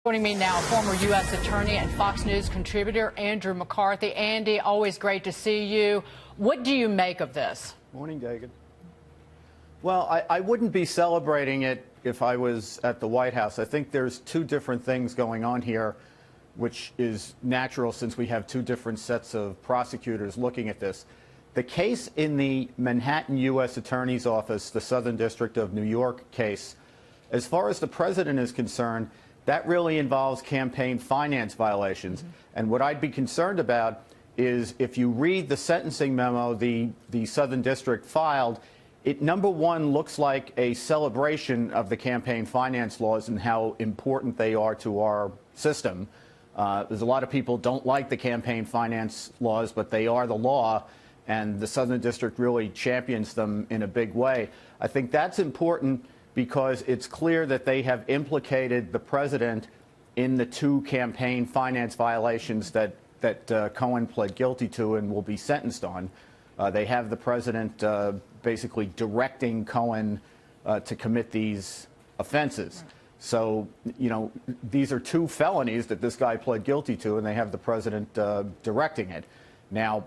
Joining me now, former U.S. Attorney and Fox News contributor Andrew McCarthy. Andy, always great to see you. What do you make of this? Morning, Dagan. Well, I wouldn't be celebrating it if I was at the White House. I think there's two different things going on here, which is natural since we have two different sets of prosecutors looking at this. The case in the Manhattan U.S. Attorney's Office, the Southern District of New York case, as far as the president is concerned, that really involves campaign finance violations. And what I'd be concerned about is if you read the sentencing memo the Southern District filed, it, number one, looks like a celebration of the campaign finance laws and how important they are to our system. There's a lot of people don't like the campaign finance laws, but they are the law, and the Southern District really champions them in a big way. I think that's important because it's clear that they have implicated the president in the two campaign finance violations that Cohen pled guilty to and will be sentenced on. They have the president basically directing Cohen to commit these offenses. So, you know, these are two felonies that this guy pled guilty to, and they have the president directing it. Now,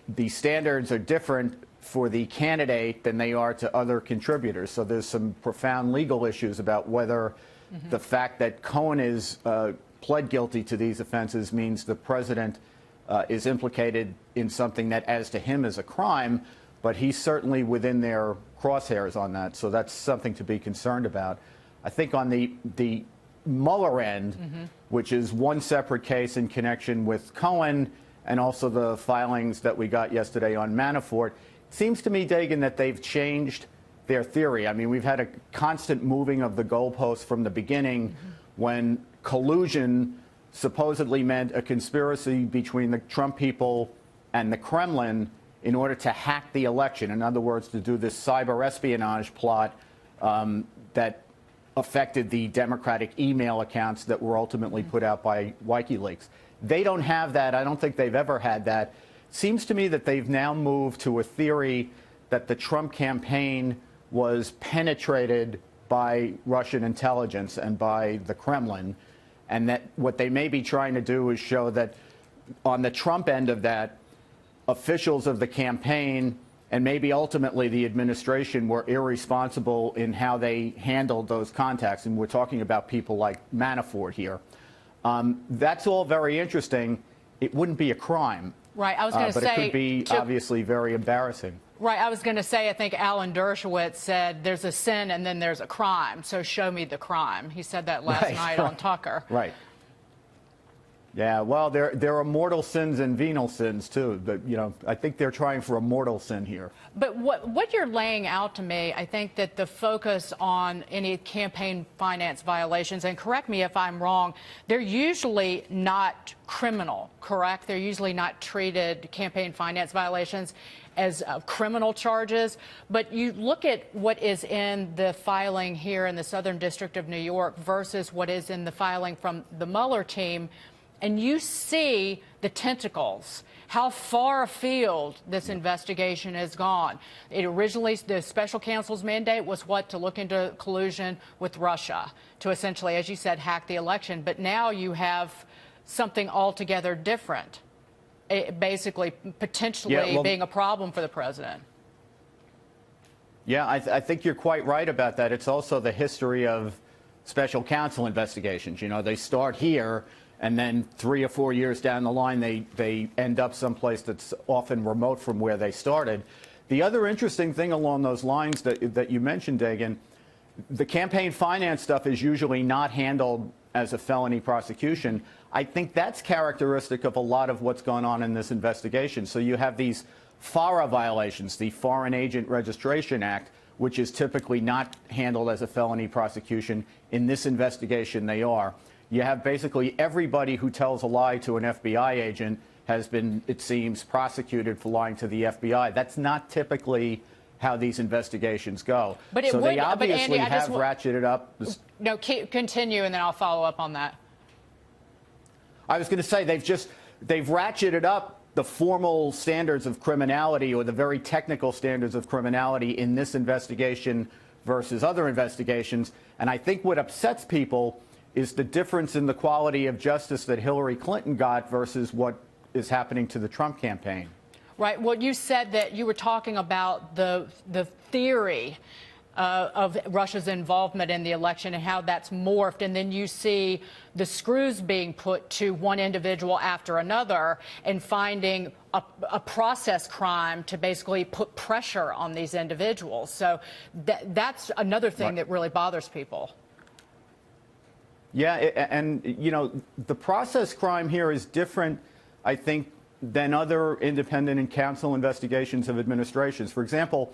the standards are different for the candidate than they are to other contributors. So there's some profound legal issues about whether the fact that Cohen is pled guilty to these offenses means the president is implicated in something that, as to him, is a crime, but he's certainly within their crosshairs on that. So that's something to be concerned about. I think on the Mueller end, which is one separate case in connection with Cohen and also the filings that we got yesterday on Manafort, it seems to me, Dagan, that they've changed their theory. I mean, we've had a constant moving of the goalposts from the beginning when collusion supposedly meant a conspiracy between the Trump people and the Kremlin in order to hack the election. In other words, to do this cyber espionage plot that affected the Democratic email accounts that were ultimately put out by WikiLeaks. They don't have that. I don't think they've ever had that. Seems to me that they've now moved to a theory that the Trump campaign was penetrated by Russian intelligence and by the Kremlin, and that what they may be trying to do is show that on the Trump end of that, officials of the campaign and maybe ultimately the administration were irresponsible in how they handled those contacts. And we're talking about people like Manafort here. That's all very interesting. It wouldn't be a crime. Right. I was going to say, but it could be obviously very embarrassing. Right. I was going to say, I think Alan Dershowitz said there's a sin and then there's a crime. So show me the crime. He said that last night on Tucker. Right. Yeah. Well, there are mortal sins and venial sins, too. But, you know, I think they're trying for a mortal sin here. But what you're laying out to me, I think that the focus on any campaign finance violations, and correct me if I'm wrong, they're usually not criminal, correct? They're usually not treated, campaign finance violations, as criminal charges. But you look at what is in the filing here in the Southern District of New York versus what is in the filing from the Mueller team, and you see the tentacles, how far afield this investigation has gone. It originally, the special counsel's mandate was what? To look into collusion with Russia, to essentially, as you said, hack the election. But now you have something altogether different, basically potentially being a problem for the president. Yeah, I think you're quite right about that. It's also the history of special counsel investigations. You know, they start here, and then 3 or 4 years down the line, they end up someplace that's often remote from where they started. The other interesting thing along those lines that you mentioned, Dagan, the campaign finance stuff is usually not handled as a felony prosecution. I think that's characteristic of a lot of what's going on in this investigation. So you have these FARA violations, the Foreign Agent Registration Act, which is typically not handled as a felony prosecution. In this investigation, they are. You have basically everybody who tells a lie to an FBI agent has been, it seems, prosecuted for lying to the FBI. That's not typically how these investigations go. But it so would, they obviously Andy, have ratcheted up. No, continue, and then I'll follow up on that. I was going to say they've ratcheted up the formal standards of criminality, or the very technical standards of criminality, in this investigation versus other investigations. And I think what upsets people is the difference in the quality of justice that Hillary Clinton got versus what is happening to the Trump campaign. Right. Well, you said that you were talking about the theory of Russia's involvement in the election and how that's morphed, and then you see the screws being put to one individual after another and finding a process crime to basically put pressure on these individuals. So that's another thing that really bothers people. Yeah, and, you know, the process crime here is different, I think, than other independent and counsel investigations of administrations. For example,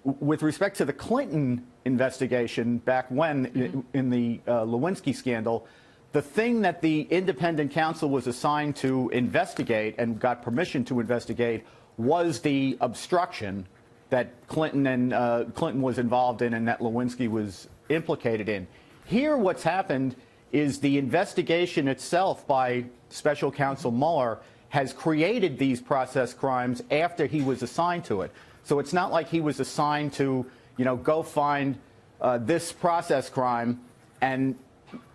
with respect to the Clinton investigation back when, in the Lewinsky scandal, the thing that the independent counsel was assigned to investigate and got permission to investigate was the obstruction that Clinton was involved in and that Lewinsky was implicated in. Here, what's happened is the investigation itself by special counsel Mueller has created these process crimes after he was assigned to it. So it's not like he was assigned to, you know, go find this process crime and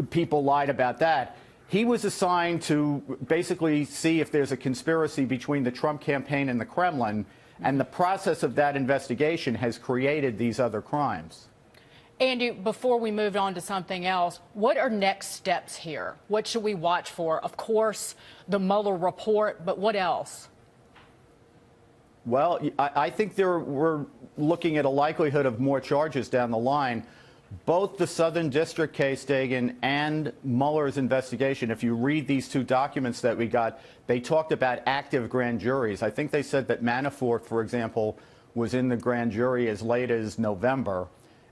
people lied about that. He was assigned to basically see if there's a conspiracy between the Trump campaign and the Kremlin, and the process of that investigation has created these other crimes. Andy, before we move on to something else, what are next steps here? What should we watch for? Of course, the Mueller report, but what else? Well, I think we're looking at a likelihood of more charges down the line. Both the Southern District case, Dagan, and Mueller's investigation, if you read these two documents that we got, they talked about active grand juries. I think they said that Manafort, for example, was in the grand jury as late as November.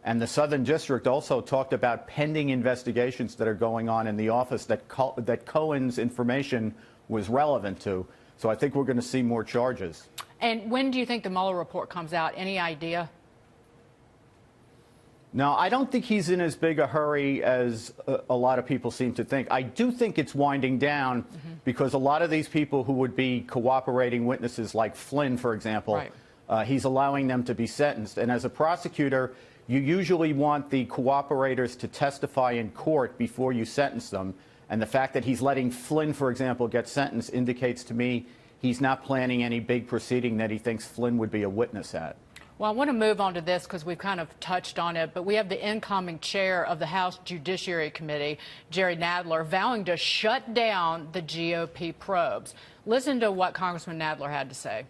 And the Southern District also talked about pending investigations that are going on in the office that Cohen's information was relevant to. So I think we're going to see more charges. And when do you think the Mueller report comes out? Any idea? No, I don't think he's in as big a hurry as a lot of people seem to think. I do think it's winding down because a lot of these people who would be cooperating witnesses, like Flynn, for example, he's allowing them to be sentenced. And as a prosecutor, you usually want the cooperators to testify in court before you sentence them. And the fact that he's letting Flynn, for example, get sentenced indicates to me he's not planning any big proceeding that he thinks Flynn would be a witness at. Well, I want to move on to this because we've kind of touched on it, but we have the incoming chair of the House Judiciary Committee, Jerry Nadler, vowing to shut down the GOP probes. Listen to what Congressman Nadler had to say.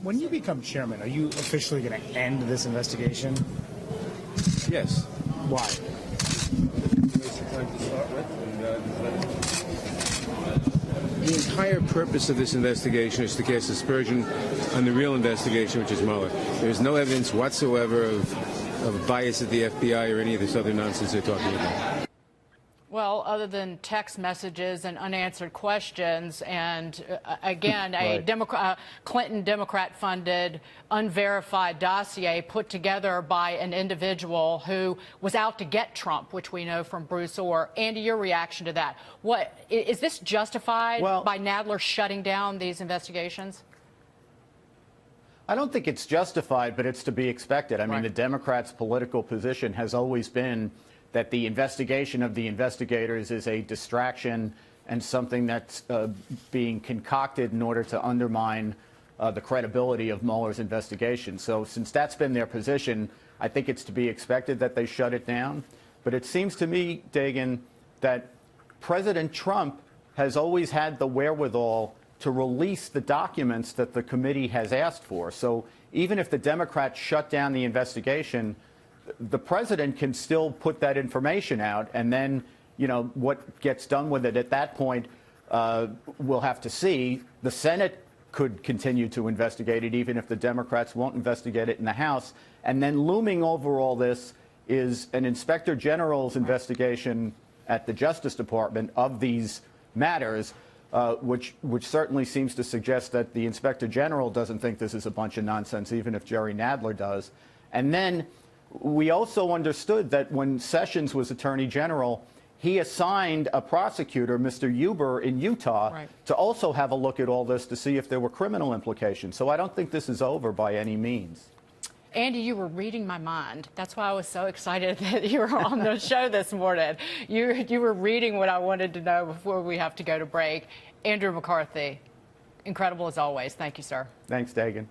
When you become chairman, are you officially going to end this investigation? Yes. Why? The entire purpose of this investigation is to cast aspersion on the real investigation, which is Mueller. There is no evidence whatsoever of bias at the FBI or any of this other nonsense they're talking about. Well, other than text messages and unanswered questions, and again, a Clinton Democrat-funded, unverified dossier put together by an individual who was out to get Trump, which we know from Bruce Orr. Andy, your reaction to that? What is this justified by Nadler shutting down these investigations? I don't think it's justified, but it's to be expected. I mean, the Democrats' political position has always been that the investigation of the investigators is a distraction and something that's being concocted in order to undermine the credibility of Mueller's investigation. So since that's been their position, I think it's to be expected that they shut it down. But it seems to me, Dagan, that President Trump has always had the wherewithal to release the documents that the committee has asked for. So even if the Democrats shut down the investigation, the president can still put that information out, and then, you know, what gets done with it at that point, we'll have to see. The Senate could continue to investigate it, even if the Democrats won't investigate it in the House. And then looming over all this is an inspector general's investigation at the Justice Department of these matters, which certainly seems to suggest that the inspector general doesn't think this is a bunch of nonsense, even if Jerry Nadler does. And then we also understood that when Sessions was Attorney General, he assigned a prosecutor, Mr. Huber, in Utah, to also have a look at all this to see if there were criminal implications. So I don't think this is over by any means. Andy, you were reading my mind. That's why I was so excited that you were on the show this morning. You were reading what I wanted to know before we have to go to break. Andrew McCarthy, incredible as always. Thank you, sir. Thanks, Dagan.